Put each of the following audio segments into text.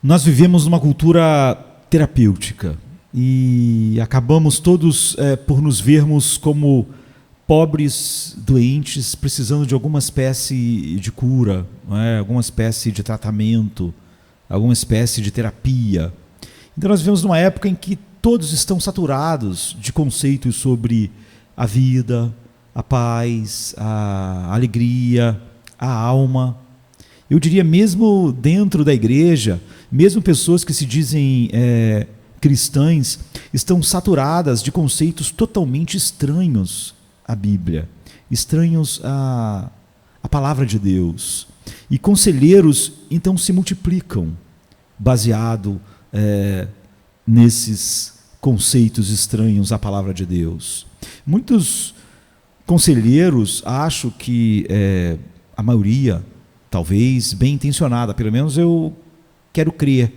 Nós vivemos numa cultura terapêutica e acabamos todos por nos vermos como pobres, doentes, precisando de alguma espécie de cura, não é? Alguma espécie de tratamento, alguma espécie de terapia. Então nós vivemos numa época em que todos estão saturados de conceitos sobre a vida, a paz, a alegria, a alma. Eu diria, mesmo dentro da igreja, mesmo pessoas que se dizem cristãs, estão saturadas de conceitos totalmente estranhos à Bíblia, estranhos à palavra de Deus. E conselheiros, então, se multiplicam, baseado nesses conceitos estranhos à palavra de Deus. Muitos conselheiros, acho que a maioria, talvez bem intencionada, pelo menos eu quero crer,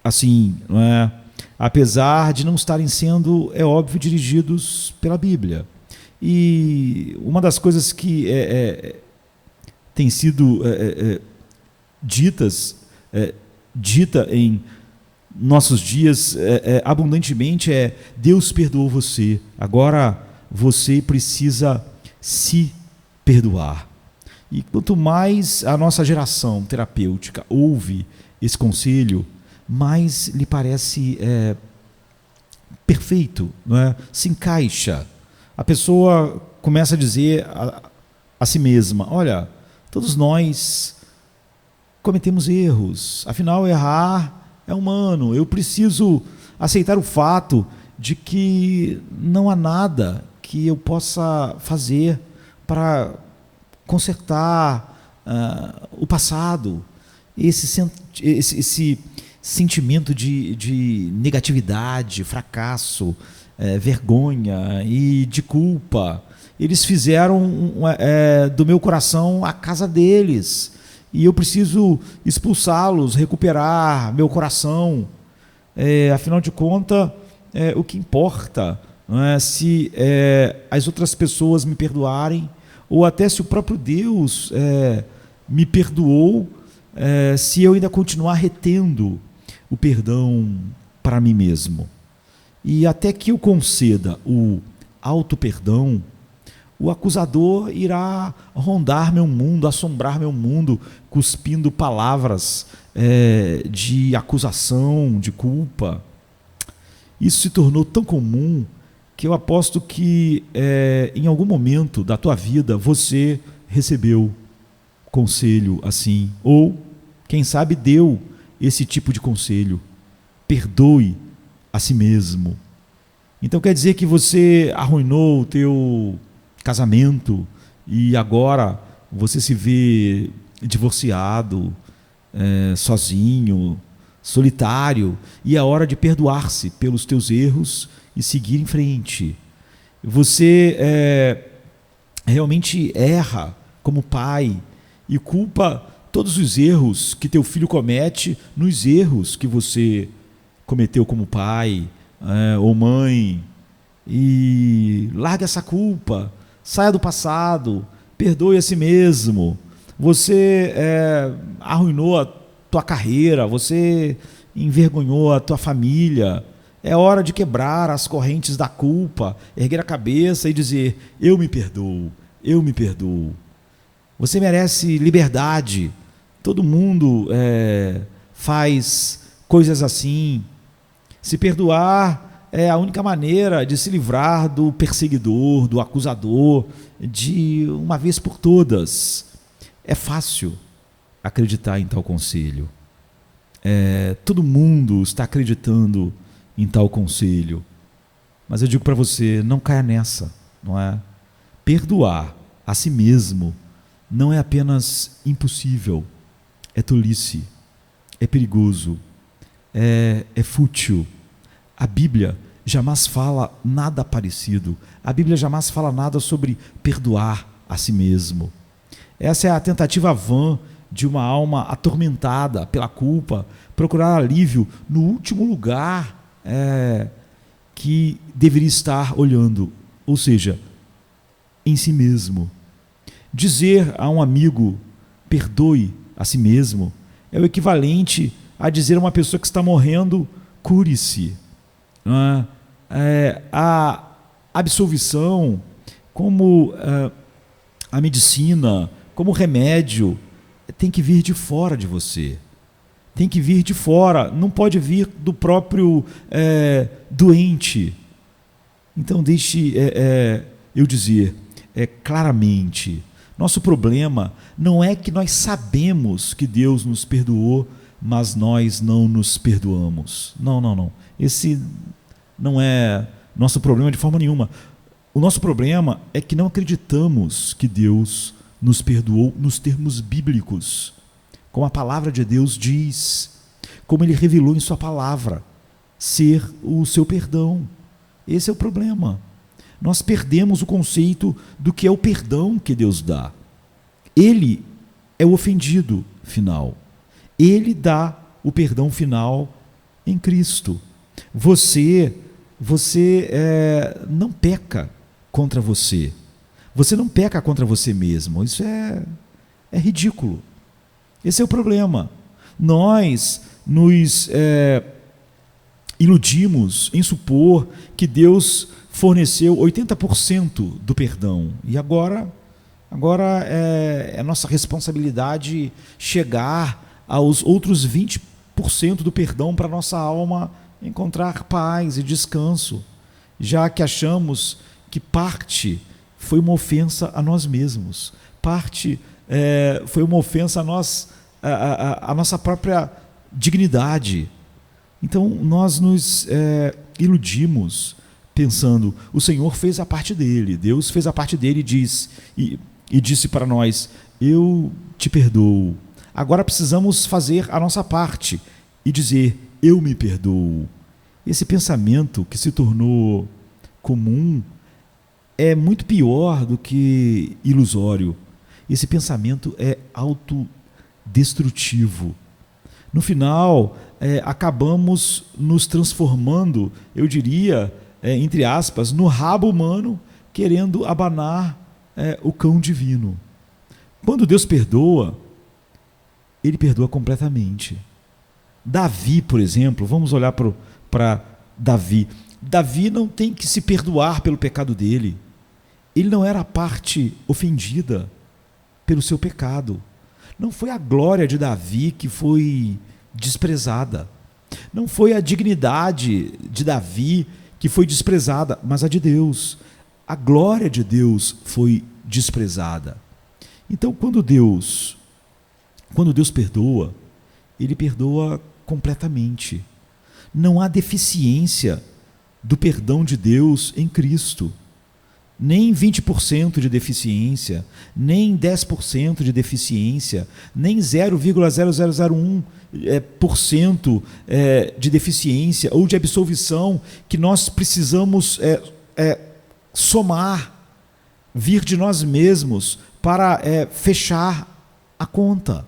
assim, não é? Apesar de não estarem sendo, é óbvio, dirigidos pela Bíblia. E uma das coisas que tem sido dita em nossos dias abundantemente Deus perdoou você, agora você precisa se perdoar. E quanto mais a nossa geração terapêutica ouve esse conselho, mais lhe parece perfeito, não é? Se encaixa. A pessoa começa a dizer a si mesma: olha, todos nós cometemos erros, afinal errar é humano, eu preciso aceitar o fato de que não há nada que eu possa fazer para consertar o passado, esse sentimento de negatividade, fracasso, vergonha e de culpa. Eles fizeram do meu coração a casa deles e eu preciso expulsá-los, recuperar meu coração. Afinal de contas, o que importa não é se as outras pessoas me perdoarem, ou até se o próprio Deus me perdoou, se eu ainda continuar retendo o perdão para mim mesmo. E até que eu conceda o auto-perdão, o acusador irá rondar meu mundo, assombrar meu mundo, cuspindo palavras de acusação, de culpa. Isso se tornou tão comum que eu aposto que em algum momento da tua vida você recebeu conselho assim, ou quem sabe deu esse tipo de conselho: perdoe a si mesmo. Então quer dizer que você arruinou o teu casamento e agora você se vê divorciado, sozinho, solitário, e é hora de perdoar-se pelos teus erros e seguir em frente. Você realmente erra como pai e culpa todos os erros que teu filho comete nos erros que você cometeu como pai ou mãe, e larga essa culpa, saia do passado, perdoe a si mesmo. Você arruinou a tua carreira, você envergonhou a tua família. É hora de quebrar as correntes da culpa, erguer a cabeça e dizer: eu me perdoo, eu me perdoo. Você merece liberdade. Todo mundo faz coisas assim. Se perdoar é a única maneira de se livrar do perseguidor, do acusador, de uma vez por todas. É fácil acreditar em tal conselho. Todo mundo está acreditando em tal conselho. Mas eu digo para você, não caia nessa, não é? Perdoar a si mesmo não é apenas impossível, é tolice, é perigoso, é fútil. A Bíblia jamais fala nada parecido. A Bíblia jamais fala nada sobre perdoar a si mesmo. Essa é a tentativa vã de uma alma atormentada pela culpa procurar alívio no último lugar que deveria estar olhando, ou seja, em si mesmo. Dizer a um amigo: perdoe a si mesmo, é o equivalente a dizer a uma pessoa que está morrendo: cure-se. A absolvição, como a medicina, como remédio, tem que vir de fora de você. Tem que vir de fora, não pode vir do próprio doente. Então, deixe eu dizer claramente: nosso problema não é que nós sabemos que Deus nos perdoou, mas nós não nos perdoamos. Não. Esse não é nosso problema de forma nenhuma. O nosso problema é que não acreditamos que Deus nos perdoou nos termos bíblicos, como a palavra de Deus diz, como Ele revelou em sua palavra ser o seu perdão. Esse é o problema. Nós perdemos o conceito do que é o perdão que Deus dá. Ele é o ofendido final. Ele dá o perdão final em Cristo. Você não peca contra você. Você não peca contra você mesmo. Isso é ridículo. Esse é o problema. Nós nos iludimos em supor que Deus forneceu 80% do perdão. E agora é nossa responsabilidade chegar aos outros 20% do perdão para nossa alma encontrar paz e descanso, já que achamos que parte foi uma ofensa a nós mesmos, parte foi uma ofensa a nossa própria dignidade. Então nós nos iludimos pensando: o Senhor fez a parte dele, Deus fez a parte dele e disse para nós: eu te perdoo. Agora precisamos fazer a nossa parte e dizer: eu me perdoo. Esse pensamento que se tornou comum é muito pior do que ilusório. Esse pensamento é autodestrutivo. No final, acabamos nos transformando, eu diria, entre aspas, no rabo humano, querendo abanar o cão divino. Quando Deus perdoa, Ele perdoa completamente. Davi, por exemplo, vamos olhar para Davi. Davi não tem que se perdoar pelo pecado dele. Ele não era a parte ofendida pelo seu pecado. Não foi a glória de Davi que foi desprezada. Não foi a dignidade de Davi que foi desprezada, mas a de Deus. A glória de Deus foi desprezada. Então, quando Deus perdoa, Ele perdoa completamente. Não há deficiência do perdão de Deus em Cristo. Nem 20% de deficiência, nem 10% de deficiência, nem 0,0001% de deficiência ou de absolvição que nós precisamos somar, vir de nós mesmos para fechar a conta.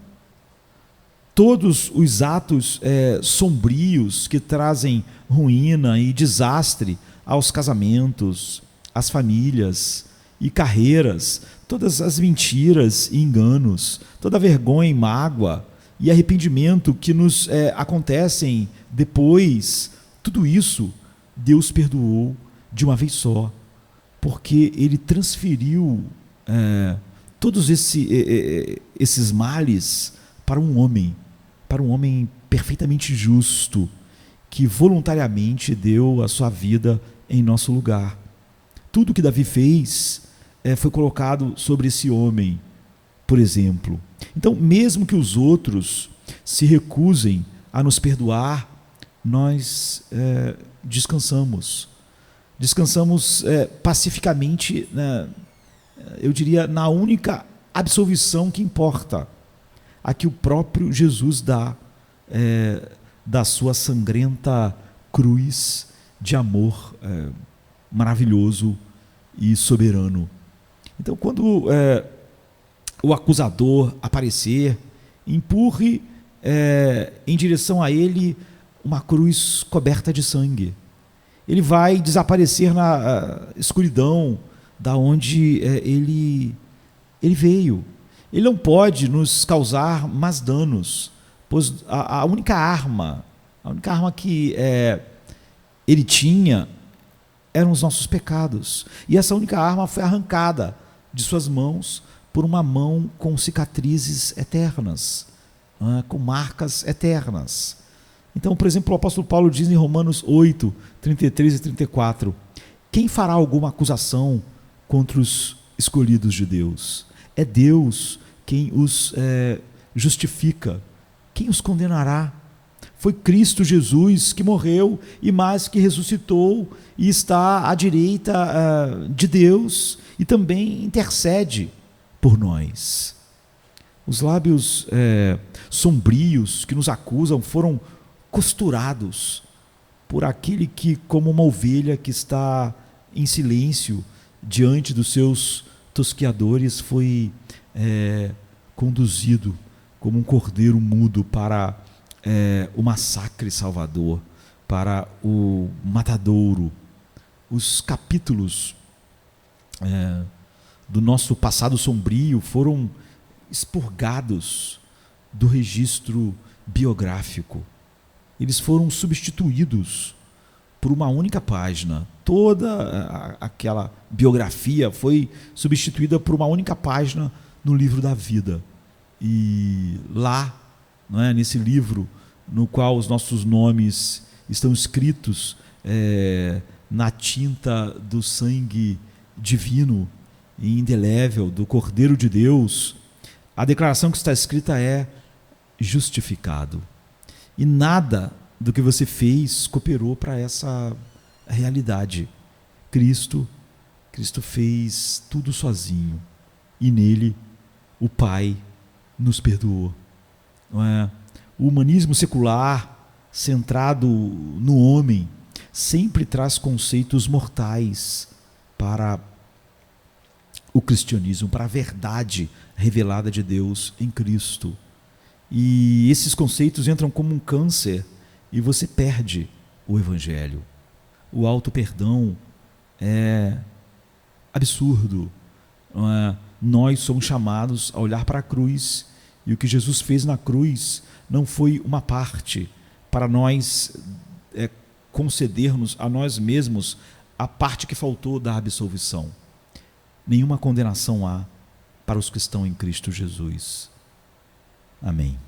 Todos os atos sombrios que trazem ruína e desastre aos casamentos, às famílias e carreiras, todas as mentiras e enganos, toda a vergonha e mágoa e arrependimento que nos acontecem depois, tudo isso Deus perdoou de uma vez só, porque Ele transferiu todos esses males para um homem perfeitamente justo, que voluntariamente deu a sua vida em nosso lugar. Tudo que Davi fez foi colocado sobre esse homem, por exemplo. Então, mesmo que os outros se recusem a nos perdoar, nós descansamos pacificamente, eu diria, na única absolvição que importa, a que o próprio Jesus dá, da sua sangrenta cruz de amor maravilhoso e soberano. Então, quando o acusador aparecer, empurre em direção a ele uma cruz coberta de sangue. Ele vai desaparecer na escuridão da onde ele veio. Ele não pode nos causar mais danos, pois a única arma que ele tinha eram os nossos pecados. E essa única arma foi arrancada de suas mãos por uma mão com cicatrizes eternas, com marcas eternas. Então, por exemplo, o apóstolo Paulo diz em Romanos 8, 33 e 34, quem fará alguma acusação contra os escolhidos de Deus? É Deus quem os justifica. Quem os condenará? Foi Cristo Jesus que morreu e mais que ressuscitou e está à direita de Deus e também intercede por nós. Os lábios sombrios que nos acusam foram costurados por aquele que, como uma ovelha que está em silêncio diante dos seus tosqueadores, foi conduzido como um cordeiro mudo para o massacre salvador, para o matadouro. Os capítulos do nosso passado sombrio foram expurgados do registro biográfico. Eles foram substituídos por uma única página. Toda aquela biografia foi substituída por uma única página no livro da vida. E lá, nesse livro, no qual os nossos nomes estão escritos na tinta do sangue divino e indelével do Cordeiro de Deus, a declaração que está escrita é justificado. E nada do que você fez cooperou para essa realidade. Cristo fez tudo sozinho e nele o Pai nos perdoou. Não é? O humanismo secular, centrado no homem, sempre traz conceitos mortais para o cristianismo, para a verdade revelada de Deus em Cristo. E esses conceitos entram como um câncer e você perde o Evangelho. O auto-perdão é absurdo. Não é? Nós somos chamados a olhar para a cruz, e o que Jesus fez na cruz não foi uma parte para nós concedermos a nós mesmos a parte que faltou da absolvição. Nenhuma condenação há para os que estão em Cristo Jesus. Amém.